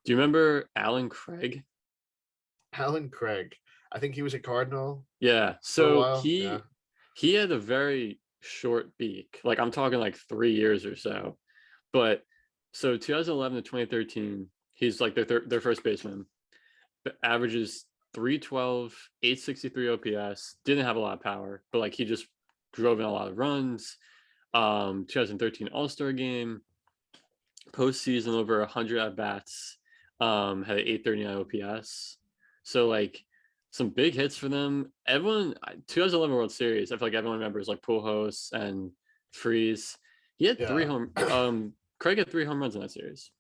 Do you remember Alan Craig? Alan Craig. I think he was a Cardinal Yeah. for a So while. Yeah. he had a very short beak. Like I'm talking like 3 years or so. But so 2011 to 2013, he's like their first baseman. Averages 312, 863 OPS. Didn't have a lot of power, but like he just drove in a lot of runs. 2013 All-Star game, postseason over 100 at bats. Had an 839 OPS. So like some big hits for them. Everyone 2011 World Series. I feel like everyone remembers like Pujols and Freeze. He had three Yeah. home. Craig had 3 home runs in that series.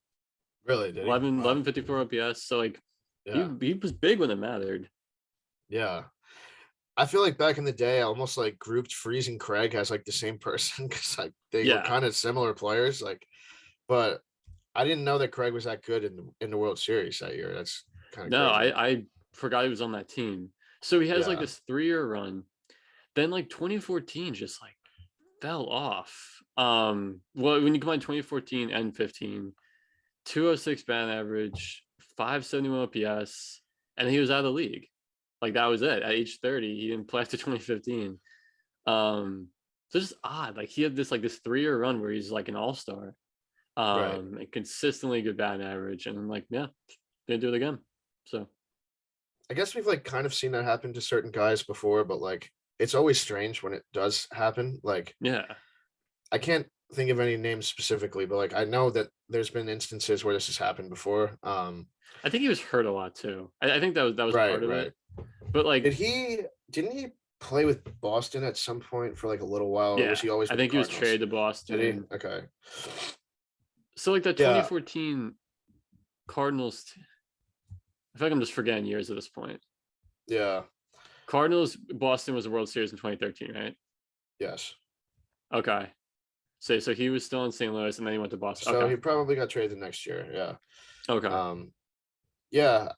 Really, did he? 11, Wow. 1154 OPS. So like he Yeah. he was big when it mattered. Yeah. I feel like back in the day, I almost like grouped Freeze and Craig as like the same person because like they were Yeah. kind of similar players. Like, but I didn't know that Craig was that good in the World Series that year. That's kind of No, crazy. I forgot he was on that team. So he has like Yeah. this 3 year run. Then like 2014 just like fell off. Well, when you combine 2014 and 15, 206 batting average, 571 OPS, and he was out of the league. Like that was it. At age 30, he didn't play after 2015. So just odd. Like he had this 3 year run where he's like an all-star. Right. And consistently good batting average. And I'm like, yeah, gonna do it again. So I guess we've like kind of seen that happen to certain guys before, but like it's always strange when it does happen. Like yeah. I can't think of any names specifically, but like I know that there's been instances where this has happened before. I think he was hurt a lot too. I think that was Right, part of right. it. But like, Didn't he play with Boston at some point for like a little while, or was yeah, he always I with the think he was Cardinals? traded to Did he? Boston. Okay. So like the Yeah, 2014 Cardinals, I feel like I'm just forgetting years at this point. yeah, Cardinals, Boston was the World Series in 2013, right? yes. Okay. So he was still in St. Louis and then he went to Boston. So Okay. he probably got traded next year. Yeah. Okay. Um, yeah,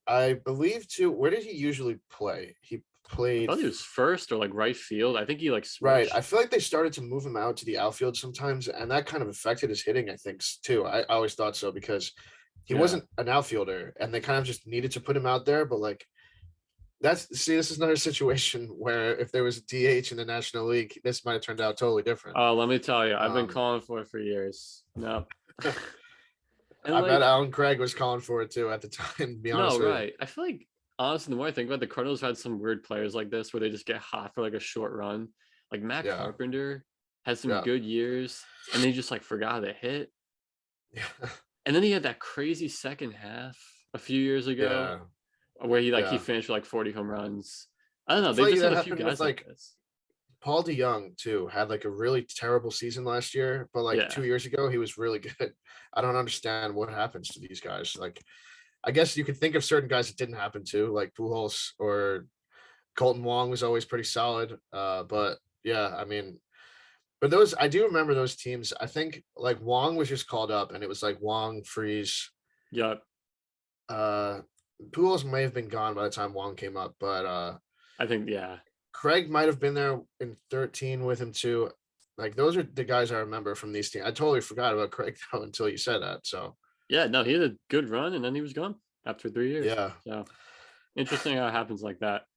I believe too. Where did he usually play? He I played thought he was first or like right field. I think he like right. I switched. feel like they started to move him out to the outfield sometimes, and that kind of affected his hitting, I think, too. I always thought so because he Yeah. wasn't an outfielder, and they kind of just needed to put him out there. But like this is another situation where if there was a DH in the National League, this might have turned out totally different. Oh, let me tell you, I've been Um, calling for it for years. No. And I bet like, Alan Craig was calling for it too at the time. To be no, honest with you, right. I feel like honestly, the more I think about it, the Cardinals had some weird players like this where they just get hot for like a short run. Like Matt yeah, Carpenter had some yeah, good years and they just like forgot to hit. yeah, And then he had that crazy second half a few years ago yeah, where he yeah. finished with like 40 home runs. I don't I know. feel They've like just had that a few happened with guys like like this. Paul DeYoung too. Had like a really terrible season last year, but like Yeah. 2 years ago he was really good. I don't understand what happens to these guys. Like, I guess you could think of certain guys that didn't happen to, like Pujols or Colton Wong was always pretty solid. But yeah, I mean, but those I do remember those teams. I think like Wong was just called up, and it was like Wong, Freeze. Yep. Uh, Pujols may have been gone by the time Wong came up, but I think, yeah. Craig might have been there in 13 with him too. Like those are the guys I remember from these teams. I totally forgot about Craig though until you said that. So Yeah. No, he had a good run and then he was gone after 3 years. yeah, So interesting how it happens like that.